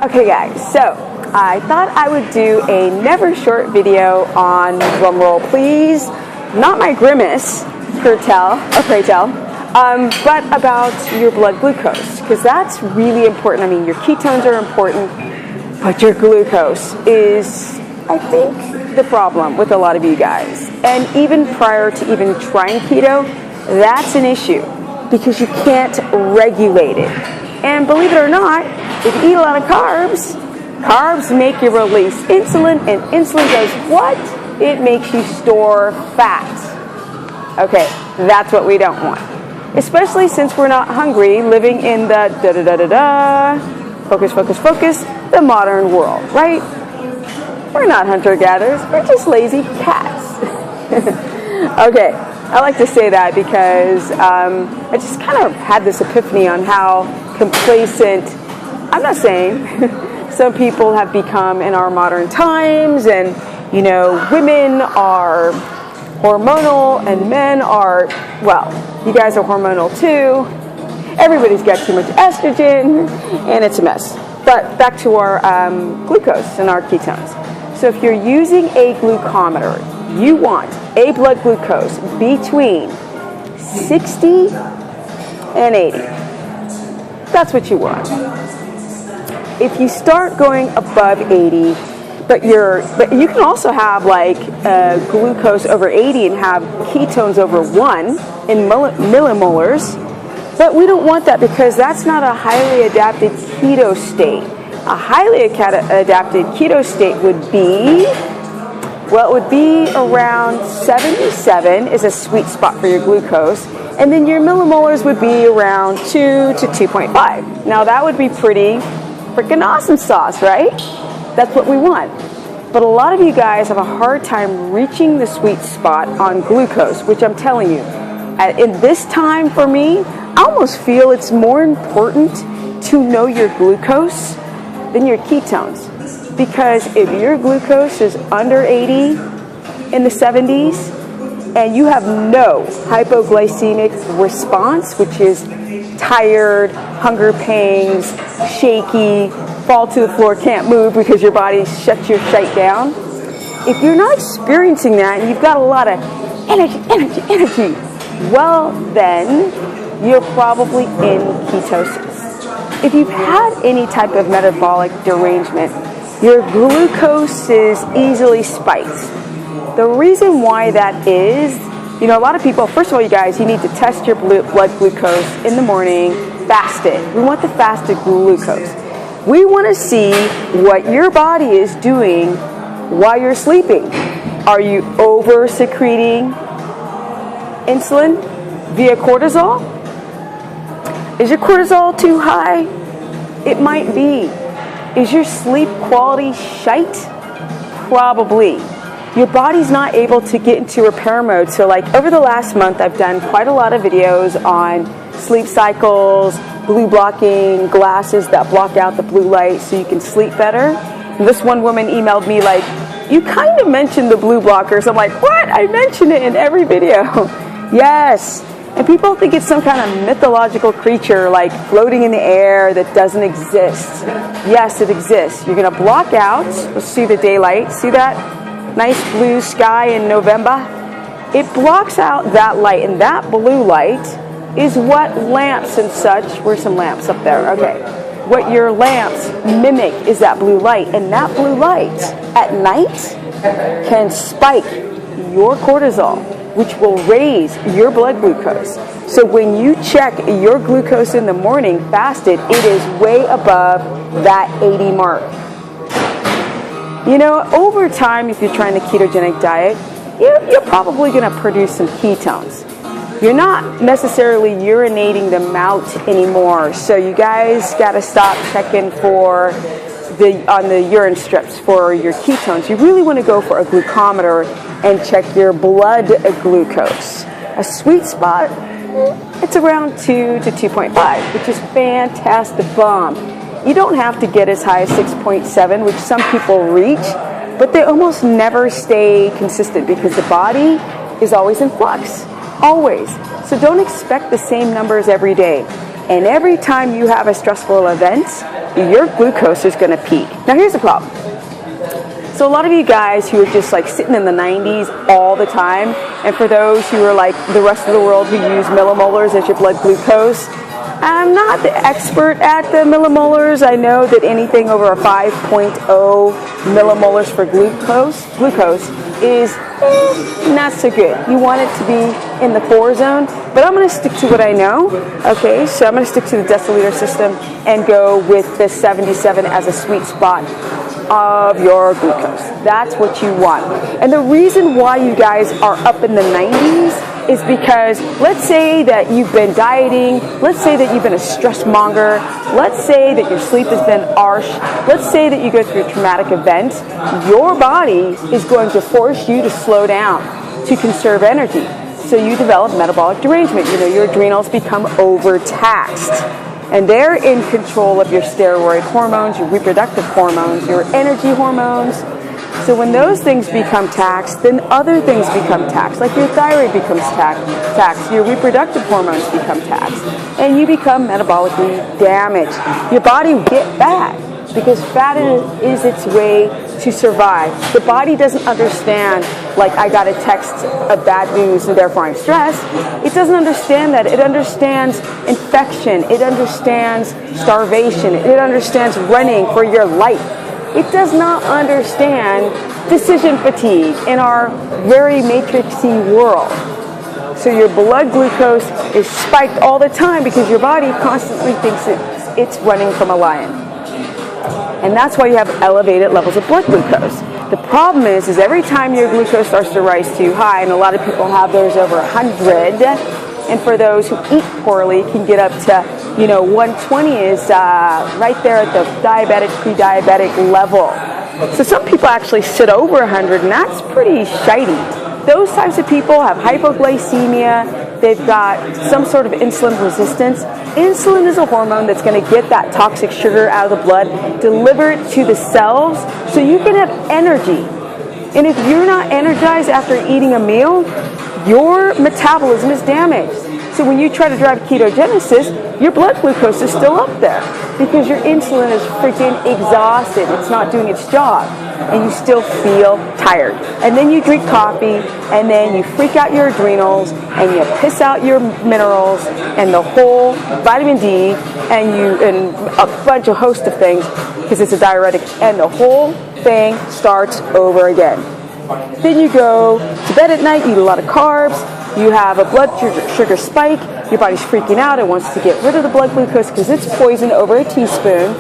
Okay guys, so I thought I would do a never short video on, drumroll please, not my grimace, pray tell, but about your blood glucose, because that's really important. I mean, your ketones are important, but your glucose is, I think, the problem with a lot of you guys. And even prior to even trying keto, that's an issue, because you can't regulate it. And believe it or not, if you eat a lot of carbs, carbs make you release insulin, and insulin does what? It makes you store fat. Okay, that's what we don't want. Especially since we're not hungry, living in the focus, the modern world, right? We're not hunter-gatherers, we're just lazy cats. Okay, I like to say that because I just kind of had this epiphany on how complacent, I'm not saying, some people have become in our modern times, and you know, women are hormonal and men are, well, you guys are hormonal too. Everybody's got too much estrogen and it's a mess. But back to our glucose and our ketones. So if you're using a glucometer, you want a blood glucose between 60 and 80. That's what you want. If you start going above 80, but you can also have like glucose over 80 and have ketones over 1 in millimolars, but we don't want that because that's not a highly adapted keto state. A highly adapted keto state would be, well, it would be around 77 is a sweet spot for your glucose, and then your millimolars would be around 2 to 2.5. Now that would be pretty freaking awesome sauce, right? That's what we want. But a lot of you guys have a hard time reaching the sweet spot on glucose, which I'm telling you, in this time for me, I almost feel it's more important to know your glucose than your ketones. Because if your glucose is under 80 in the 70s, and you have no hypoglycemic response, which is tired, hunger pangs, shaky, fall to the floor, can't move because your body shuts your shite down. If you're not experiencing that and you've got a lot of energy, well then you're probably in ketosis. If you've had any type of metabolic derangement, your glucose is easily spiked. The reason why that is, you know, a lot of people, first of all, you guys, you need to test your blood glucose in the morning, fasted. We want the fasted glucose. We want to see what your body is doing while you're sleeping. Are you over secreting insulin via cortisol? Is your cortisol too high? It might be. Is your sleep quality shite? Probably. Your body's not able to get into repair mode. So like over the last month, I've done quite a lot of videos on sleep cycles, blue blocking glasses that block out the blue light so you can sleep better. And this one woman emailed me like, you kind of mentioned the blue blockers. I'm like, what? I mention it in every video. Yes. And people think it's some kind of mythological creature like floating in the air that doesn't exist. Yes, it exists. You're going to block out. Let's see the daylight. See that nice blue sky in November? It blocks out that light, and that blue light is what lamps and such, where's some lamps up there? Okay. What your lamps mimic is that blue light, and that blue light at night can spike your cortisol, which will raise your blood glucose. So when you check your glucose in the morning fasted, it is way above that 80 mark. You know, over time, if you're trying the ketogenic diet, you're probably going to produce some ketones. You're not necessarily urinating them out anymore, so you guys got to stop checking for on the urine strips for your ketones. You really want to go for a glucometer and check your blood glucose. A sweet spot, it's around 2 to 2.5, which is fantastic bomb. You don't have to get as high as 6.7, which some people reach, but they almost never stay consistent because the body is always in flux, always. So don't expect the same numbers every day. And every time you have a stressful event, your glucose is going to peak. Now here's the problem. So a lot of you guys who are just like sitting in the 90s all the time, and for those who are like the rest of the world who use millimolars as your blood glucose, I'm not the expert at the millimolars. I know that anything over a 5.0 millimolars for glucose is not so good. You want it to be in the 4 zone, but I'm going to stick to what I know. Okay, so I'm going to stick to the deciliter system and go with the 77 as a sweet spot of your glucose. That's what you want. And the reason why you guys are up in the 90s is because let's say that you've been dieting, let's say that you've been a stress monger, let's say that your sleep has been harsh, let's say that you go through a traumatic event, your body is going to force you to slow down to conserve energy. So you develop metabolic derangement. You know, your adrenals become overtaxed. And they're in control of your steroid hormones, your reproductive hormones, your energy hormones. So when those things become taxed, then other things become taxed, like your thyroid becomes taxed, your reproductive hormones become taxed, and you become metabolically damaged. Your body will get fat because fat is its way to survive. The body doesn't understand, like, I got a text of bad news and therefore I'm stressed. It doesn't understand that. It understands infection. It understands starvation. It understands running for your life. It does not understand decision fatigue in our very matrixy world. So your blood glucose is spiked all the time because your body constantly thinks it's running from a lion. And that's why you have elevated levels of blood glucose. The problem is every time your glucose starts to rise too high, and a lot of people have theirs over 100, and for those who eat poorly can get up to 120 is right there at the diabetic, pre-diabetic level. So some people actually sit over 100, and that's pretty shitey. Those types of people have hypoglycemia. They've got some sort of insulin resistance. Insulin is a hormone that's going to get that toxic sugar out of the blood, deliver it to the cells so you can have energy. And if you're not energized after eating a meal, your metabolism is damaged. So when you try to drive ketogenesis, your blood glucose is still up there because your insulin is freaking exhausted. It's not doing its job. And you still feel tired. And then you drink coffee, and then you freak out your adrenals, and you piss out your minerals, and the whole vitamin D, and a bunch of host of things, because it's a diuretic, and the whole thing starts over again. Then you go to bed at night, you eat a lot of carbs, you have a blood sugar spike, your body's freaking out, it wants to get rid of the blood glucose because it's poison over a teaspoon,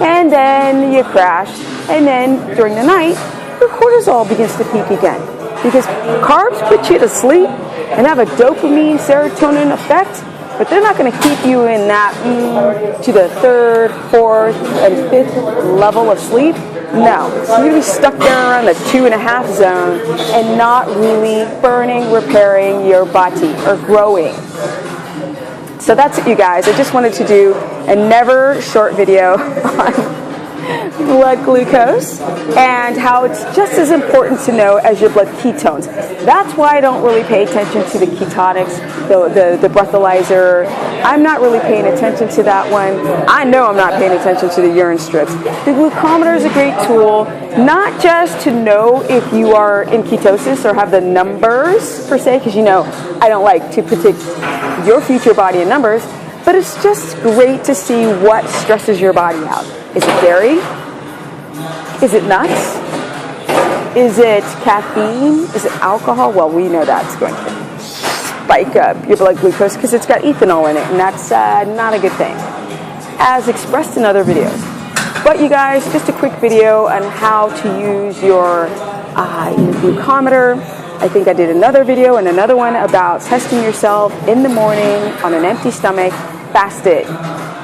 and then you crash, and then during the night, your cortisol begins to peak again. Because carbs put you to sleep and have a dopamine, serotonin effect, but they're not going to keep you in that to the 3rd, 4th, and 5th level of sleep. No. So you're going to be stuck there around the 2.5 zone and not really burning, repairing your body or growing. So that's it, you guys. I just wanted to do a never short video on blood glucose and how it's just as important to know as your blood ketones. That's why I don't really pay attention to the ketonics, the breathalyzer. I'm not really paying attention to that one. I know I'm not paying attention to the urine strips. The glucometer is a great tool, not just to know if you are in ketosis or have the numbers per se, because I don't like to predict your future body in numbers, but it's just great to see what stresses your body out. Is it dairy? Is it nuts? Is it caffeine? Is it alcohol? Well, we know that's going to spike up your blood glucose because it's got ethanol in it, and that's not a good thing, as expressed in other videos. But you guys, just a quick video on how to use your glucometer. I think I did another video and another one about testing yourself in the morning on an empty stomach, fasted.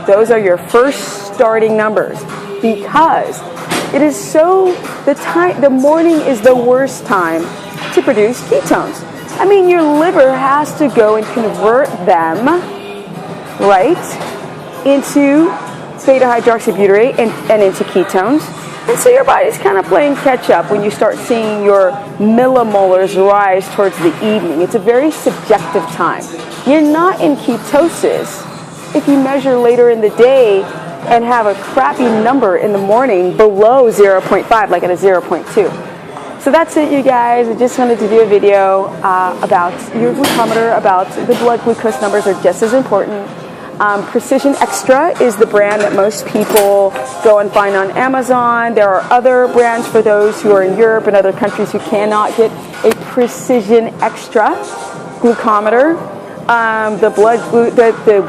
Those are your first starting numbers because it is the morning is the worst time to produce ketones. I mean, your liver has to go and convert them, right, into beta-hydroxybutyrate and into ketones. And so your body's kind of playing catch up when you start seeing your millimolars rise towards the evening. It's a very subjective time. You're not in ketosis if you measure later in the day and have a crappy number in the morning below 0.5, like at a 0.2. So that's it, you guys. I just wanted to do a video about your glucometer, about the blood glucose numbers are just as important. Precision Extra is the brand that most people go and find on Amazon. There are other brands for those who are in Europe and other countries who cannot get a Precision Extra glucometer. The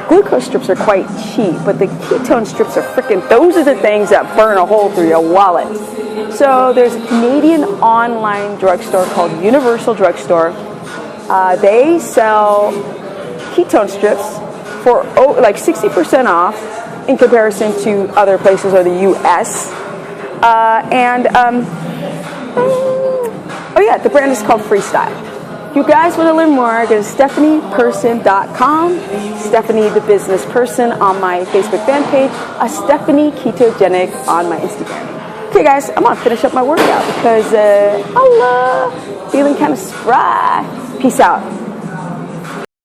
glucose strips are quite cheap, but the ketone strips are freaking, those are the things that burn a hole through your wallet. So there's a Canadian online drugstore called Universal Drugstore. They sell ketone strips for like 60% off in comparison to other places or the US. Oh yeah, the brand is called Freestyle. If you guys want to learn more, go to stephanieperson.com, Stephanie the Business Person on my Facebook fan page, Stephanie Ketogenic on my Instagram. Okay guys, I'm going to finish up my workout because I'm feeling kind of spry. Peace out.